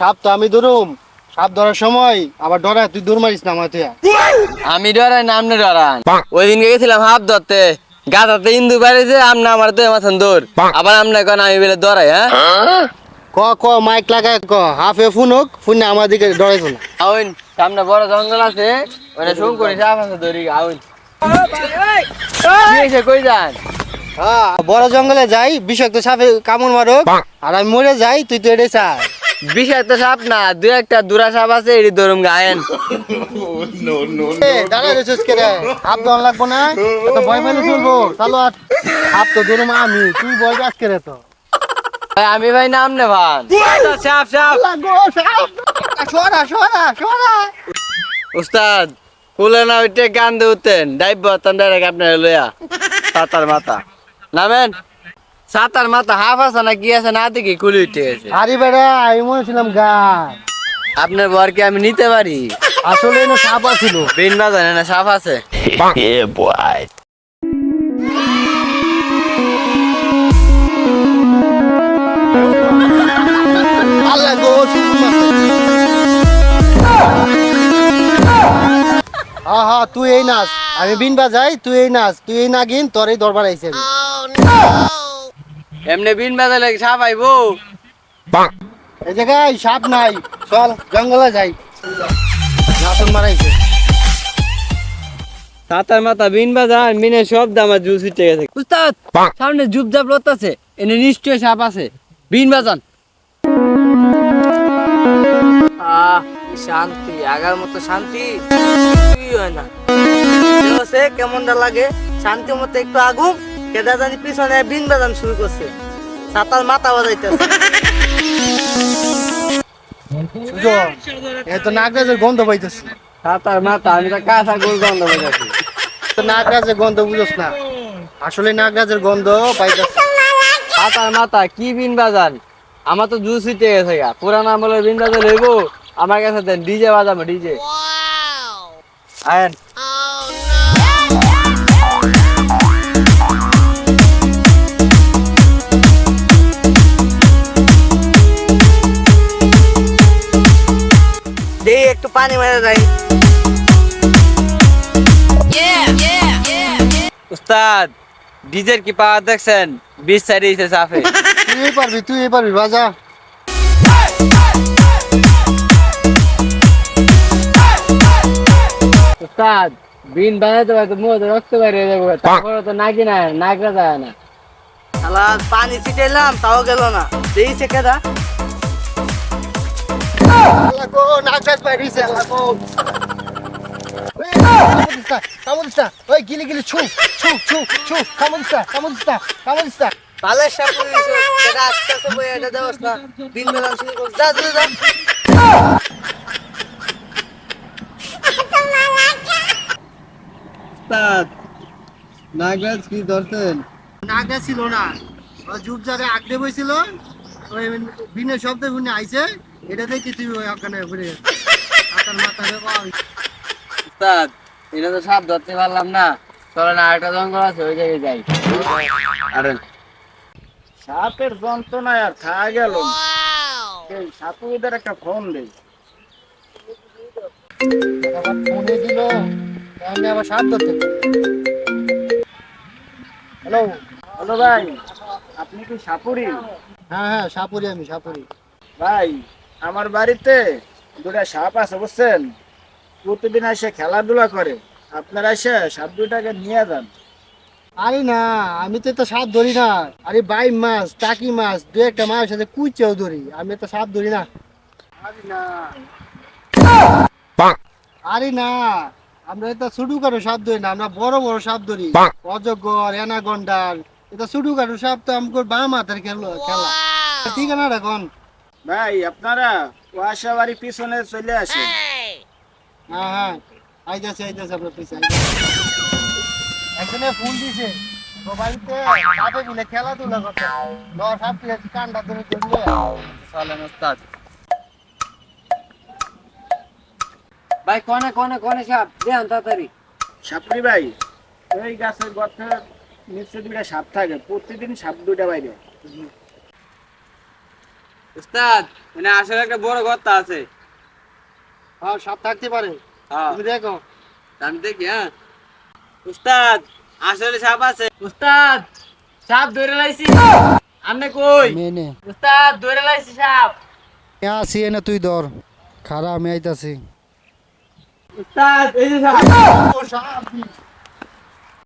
সাপ তো আমি ধরুম, সাপ ধরার সময় আবার ডরায়, তুই দৌড় মারিস না আমার তুই। আমি ডরাই না আপনি ডরান। ওই দিন গেছিলাম হাফ ধরতে, গাছাতে ইন্দু বাড়িছে, আমনা আমার তো মাথান দৌড়, আবার আমনা কেন আমি বেলে ডরাই? হ্যাঁ ক ক মাইক লাগায় ক, হাফে ফোন হোক, ফোনে আমার দিকে ডরাইছো না। আউন, সামনে বড় জঙ্গল আছে, ওটা শুন করি সাপ আছে ধরি আউন। কি হয়েছে, কই যান? হ্যাঁ, বড় জঙ্গলে যাই, বিষাক্ত সাপে কামড় মারুক আর আমি মরে যাই, তুই তো এটাই চাস। বিষাক্ত সাপ না, দু একটা দুরা সাপ আছে, এটি ধরুম গায়েন। দাঁড়ায় রয়েছিস কে রে? হাফ দন লাগবো না, এত ভয় পেলে চলবো। চালো আর হাফ তো ধরুম আমি, তুই ভয় পাস কে রে? তো ভাই আমি ভাই নাম নে ভান। সাপ সাপ লাগো সাপ, সরা সরা সরা। উস্তাদ কুলে না ওইটা গান দিতেন, ডাইব বতান ডাইরেক্ট আপনার লইয়া সাতার মাথা নামেন। সাতার মাথা হাফ আছে না কি আছে না দেখি কুলি উঠে গেছে। আরে বেড়া, আমি মনে ছিলাম গান। আপনার বরকে আমি নিতে পারি? আসলে না সাপ আছিল। বিন বাজানে না সাপ আছে? আল্লাহ গো, হ্যাঁ হ্যাঁ, তুই এই নাচ, আমি বিন বাজাই, তুই এই নাচ, তুই এই নাগিন, তোর এই দরবার আইছে। এমনি বিন বাজালে সাপ আইবো? এই জায়গায় সাপ নাই, চল জঙ্গলে যাই। নাচন মারাইছে। সাতার মাথা বিন বাজান, মিনে শব্দ আমার জুস উঠে গেছে। উস্তাদ সামনে জুবজাব রত আছে, এনে নিশ্চয় সাপ আছে, বিন বাজান। শান্তি, আগার মতো শান্তি হয় না। কেমনটা লাগে শান্তি মতো একটু আগুন, কেদা জানি পিছনে বিন বাজান শুরু করছে, সাতার মাথা বাজাইতেছে। সুজন, এ তো নাগরাজের গন্ধ পাইতেছি। সাতার মাথা, আমি তো কাঁচা গোল গন্ধ বাজাইছি। তো নাগরাজের গন্ধ বুঝোস না, আসলে নাগরাজের গন্ধ পাইতেছি। সাতার মাথা কি বিন বাজান, আমার তো জুস উঠে গেছে গা। পুরান আমলের বিন বাজান হইব, আমার কাছে দেন, ডিজে বাজাবো ডিজে। আয়েন দেই একটু পানি মেরে যাই। উস্তাদ ডিজের কি পাওয়ার দেখছেন? 20 সাইড দিয়েছে সাফে। তুই এই পারবি বাজা। উস্তাদ বিন বাজাতে পারে তো মুখ রক্ত বাইরে হয়ে যাবো, তারপরে তো নাকি না নাকরা যায় না। শালা পানি ছিটাইলাম তাও গেল না, দিয়েছে কেদা? আল্লাহ গো, নাগরাজ পাইছে। আল্লাহ গো, কামড়িস্তা, ওই গিলি গিলি ছু ছু ছু ছু, কামড়িস্তা। ভালো সাপুরি দিছো, কেদা আটকাছে বই এটা দেওয়াস না, বিন বাজান শুরু কর, যা যা যা। উস্তাদ, নাগরাজ কি ধরছেন? নাগরাজ ছিল না, ও জুবজারে আগড়ে বইছিল, ওই বিনের শব্দে শুনে আইছে, এটা দেখি তুই ওই ওখানে ঘুরে গেছে। আপনার মাথা উস্তাদ এটা তো সাপ ধরতে পারলাম না, চলেন আরেকটা জঙ্গল আছে ওই জায়গায় যাই। আরে সাপের যন্ত্রণায় আর খাওয়া গেল না। এই সাপুদের একটা ফোন দেই। আবার ফোনে দিল, আমি আবার সাপ ধরতে। হ্যালো, হ্যালো ভাই, আপনি কি সাপুরি? হ্যাঁ হ্যাঁ, সাপুরি, আমি সাপুরি। ভাই আমার বাড়িতে দুটা সাপ আছে বুঝছেন, প্রতিদিন এসে খেলাধুলা করে, আপনারা এসে সাপ দুটাকে নিয়ে যান। আরে না, আমি তো এটা সাপ ধরি না। আরে বাই মাছ, টাকি মাছ, দু একটা মাছ সাথে কুইচাও ধরি, আমি তো সাপ ধরি না। আরে না, আরে না, আমরা এটা ছোটো কারো সাপ ধরি না, আমরা বড় বড় সাপ ধরি। অজগর, অ্যানাকন্ডার, এটা ছোটো কারো সাপ তো আমগো বাম হাতের খেলা। ঠিক আছে না এখন? ভাই আপনারা ওয়াসা বাড়ি পিছনে চলে আসেন। হ্যাঁ হ্যাঁ, আইতাছে আপনার পিছনে। একজনে ফোন দিছে, তো বাড়িতে সাপে মিলে খেলাধুলা করতে, সাপ কান্ডা ধরে ধরলে চলেন উস্তাদ। ভাই কোনে কোনে কোনে সাপ দেন তাড়াতাড়ি। সাপুরি ভাই, ওই গাছের গর্তের নিচে দুটা সাপ থাকে, প্রতিদিন সাপ দুটা বাইরে। উস্তাদ মানে আসলে একটা বড় গর্ত আছে। হ্যাঁ সাপ থাকতে পারে, হ্যাঁ তুমি দেখো। আমি দেখি। হ্যাঁ উস্তাদ আসলে সাপ আছে। উস্তাদ সাপ ধরে লাইছি। আপনি কই? মেনে উস্তাদ ধরে লাইছি সাপ। আসি এনে তুই ধর, খারাপ আমি আইতাছি। উস্তাদ এই যে সাপ। ও সাপ